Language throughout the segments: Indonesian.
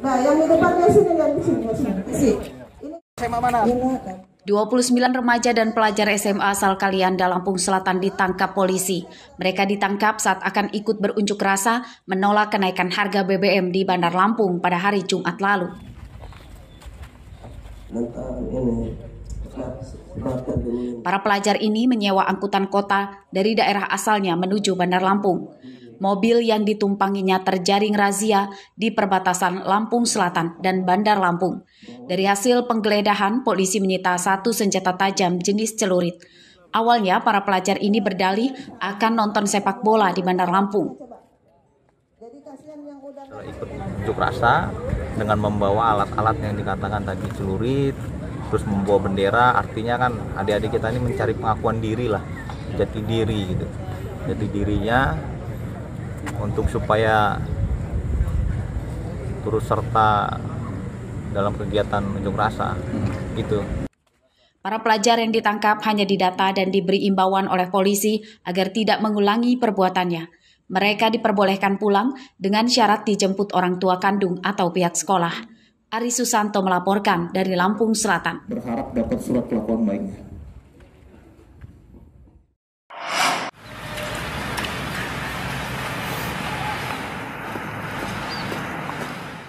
Nah, yang di depannya sini, yang di sini. Ini SMA mana? 29 remaja dan pelajar SMA asal Kalianda, Lampung Selatan ditangkap polisi. Mereka ditangkap saat akan ikut berunjuk rasa menolak kenaikan harga BBM di Bandar Lampung pada hari Jumat lalu. Para pelajar ini menyewa angkutan kota dari daerah asalnya menuju Bandar Lampung. Mobil yang ditumpanginya terjaring razia di perbatasan Lampung Selatan dan Bandar Lampung. Dari hasil penggeledahan, polisi menyita 1 senjata tajam jenis celurit. Awalnya, para pelajar ini berdalih akan nonton sepak bola di Bandar Lampung. Ikut unjuk rasa dengan membawa alat-alat yang dikatakan tadi celurit, terus membawa bendera, artinya kan adik-adik kita ini mencari pengakuan diri lah, jati diri gitu. Jati dirinya untuk supaya turut serta dalam kegiatan unjuk rasa gitu. Para pelajar yang ditangkap hanya didata dan diberi imbauan oleh polisi agar tidak mengulangi perbuatannya. Mereka diperbolehkan pulang dengan syarat dijemput orang tua kandung atau pihak sekolah. Ari Susanto melaporkan dari Lampung Selatan. Berharap dapat surat kelakuan baiknya.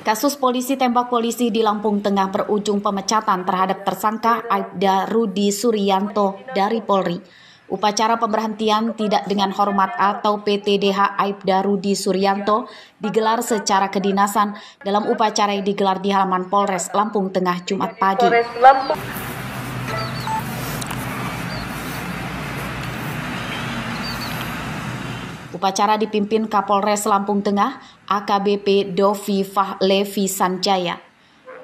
Kasus polisi tembak polisi di Lampung Tengah berujung pemecatan terhadap tersangka Aibda Rudi Suryanto dari Polri. Upacara pemberhentian tidak dengan hormat atau PTDH Aibda Rudi Suryanto digelar secara kedinasan dalam upacara yang digelar di halaman Polres Lampung Tengah Jumat pagi. Upacara dipimpin Kapolres Lampung Tengah, AKBP Dovi Fahlevi Sanjaya.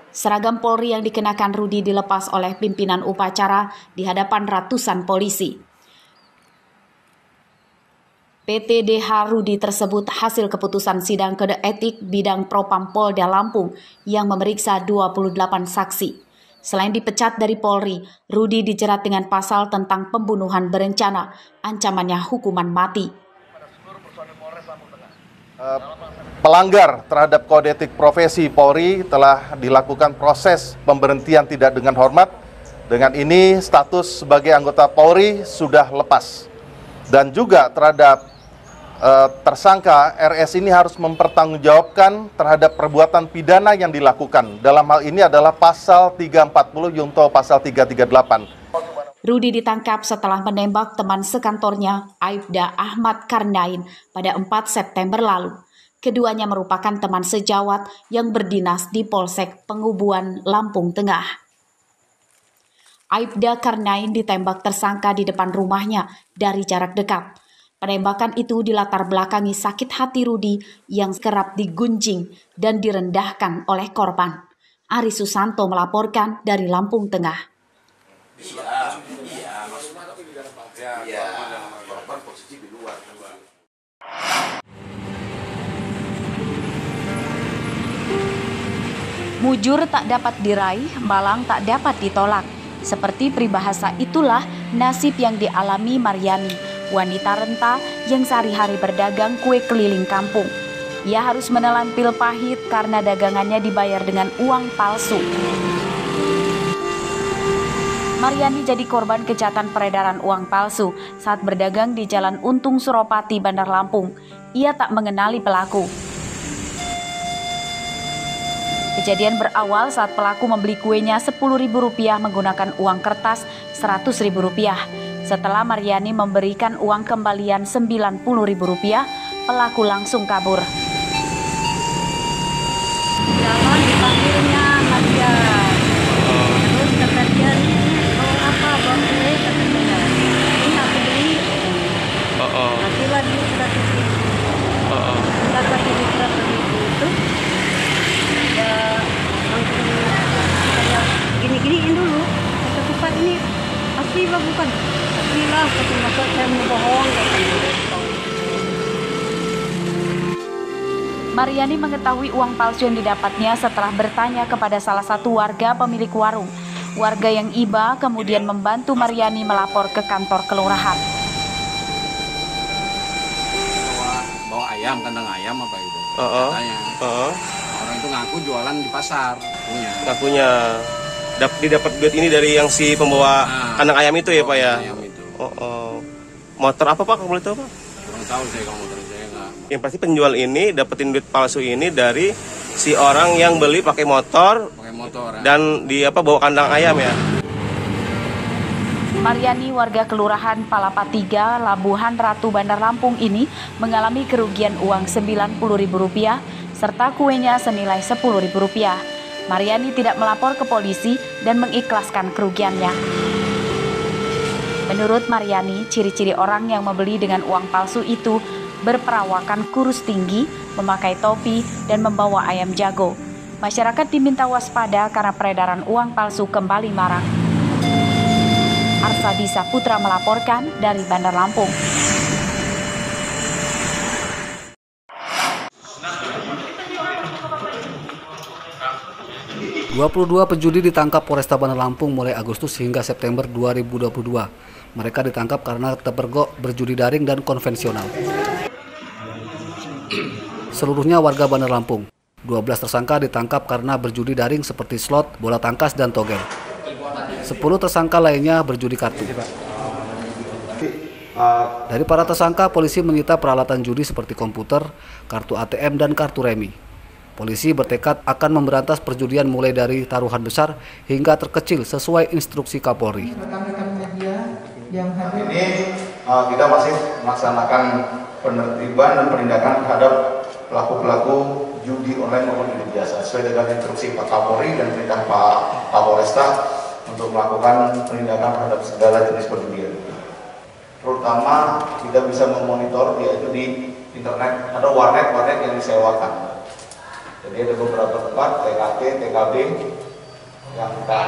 Seragam Polri yang dikenakan Rudi dilepas oleh pimpinan upacara di hadapan ratusan polisi. PTDH Rudi tersebut hasil keputusan sidang kode etik bidang Propam Polda Lampung yang memeriksa 28 saksi. Selain dipecat dari Polri, Rudi dijerat dengan pasal tentang pembunuhan berencana, ancamannya hukuman mati. Pelanggar terhadap kode etik profesi Polri telah dilakukan proses pemberhentian tidak dengan hormat. Dengan ini status sebagai anggota Polri sudah lepas. Dan juga terhadap tersangka RS ini harus mempertanggungjawabkan terhadap perbuatan pidana yang dilakukan. Dalam hal ini adalah pasal 340 junto pasal 338. Rudi ditangkap setelah menembak teman sekantornya, Aibda Ahmad Karnain, pada 4 September lalu. Keduanya merupakan teman sejawat yang berdinas di Polsek Pengubuan, Lampung Tengah. Aibda Karnain ditembak tersangka di depan rumahnya dari jarak dekat. Penembakan itu dilatar belakangi sakit hati Rudi yang kerap digunjing dan direndahkan oleh korban. Ari Susanto melaporkan dari Lampung Tengah. Mujur tak dapat diraih, malang tak dapat ditolak. Seperti peribahasa itulah nasib yang dialami Maryani, wanita renta yang sehari-hari berdagang kue keliling kampung. Ia harus menelan pil pahit karena dagangannya dibayar dengan uang palsu. Maryani jadi korban kejahatan peredaran uang palsu saat berdagang di Jalan Untung Suropati, Bandar Lampung. Ia tak mengenali pelaku. Kejadian berawal saat pelaku membeli kuenya Rp10.000 menggunakan uang kertas Rp100.000. Setelah Maryani memberikan uang kembalian Rp90.000, pelaku langsung kabur. Jalan dipanggilnya Maria. Terus kata dia, apa bang gue katanya. Ini aku beli. Nantilah dia Rp100.000. Kita kasih Rp100.000 itu. Ya langsung kayak gini-giniin dulu. Kata cepat ini asli lah bukan. Asli lah, kata masa saya mau bohong katanya. Maryani mengetahui uang palsu yang didapatnya setelah bertanya kepada salah satu warga pemilik warung. Warga yang iba kemudian membantu Maryani melapor ke kantor kelurahan. Bawa ayam, kandang ayam apa itu? Katanya. Orang itu ngaku jualan di pasar punya. Ngakunya didapat duit ini dari yang si pembawa kandang ayam itu ya Pak ya? Ayam itu. Motor apa Pak, kalau boleh tahu Pak? Kurang tahu saya kalau motor saya nggak. Yang pasti penjual ini dapetin duit palsu ini dari si orang yang beli pakai motor dan di bawa kandang ayam ya. Mariani, warga Kelurahan Palapa 3, Labuhan Ratu, Bandar Lampung ini mengalami kerugian uang Rp90.000 serta kuenya senilai Rp10.000. Mariani tidak melapor ke polisi dan mengikhlaskan kerugiannya. Menurut Mariani, ciri-ciri orang yang membeli dengan uang palsu itu berperawakan kurus tinggi, memakai topi, dan membawa ayam jago. Masyarakat diminta waspada karena peredaran uang palsu kembali marak. Arsadi Saputra melaporkan dari Bandar Lampung. "22 pejudi ditangkap Polresta Bandar Lampung mulai Agustus hingga September 2022. Mereka ditangkap karena terpergok berjudi daring dan konvensional. Seluruhnya warga Bandar Lampung. 12 tersangka ditangkap karena berjudi daring seperti slot, bola tangkas, dan togel. 10 tersangka lainnya berjudi kartu. Dari para tersangka, polisi menyita peralatan judi seperti komputer, kartu ATM, dan kartu remi. Polisi bertekad akan memberantas perjudian mulai dari taruhan besar hingga terkecil sesuai instruksi Kapolri. Ini kita masih melaksanakan penertiban dan penindakan terhadap pelaku-pelaku judi online maupun judi biasa sesuai dengan instruksi Pak Kapolri dan perintah Pak Kapolresta untuk melakukan penindakan terhadap segala jenis perjudian. Terutama kita bisa memonitor yaitu di internet, ada warnet yang disewakan. Jadi ada beberapa tempat TKT, TKB yang kita.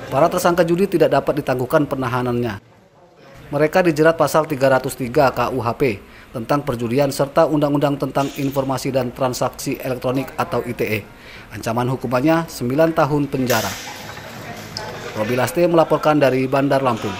Para tersangka judi tidak dapat ditangguhkan penahanannya. Mereka dijerat pasal 303 KUHP tentang perjudian serta Undang-Undang tentang Informasi dan Transaksi Elektronik atau ITE. Ancaman hukumannya 9 tahun penjara. Robi Laste melaporkan dari Bandar Lampung.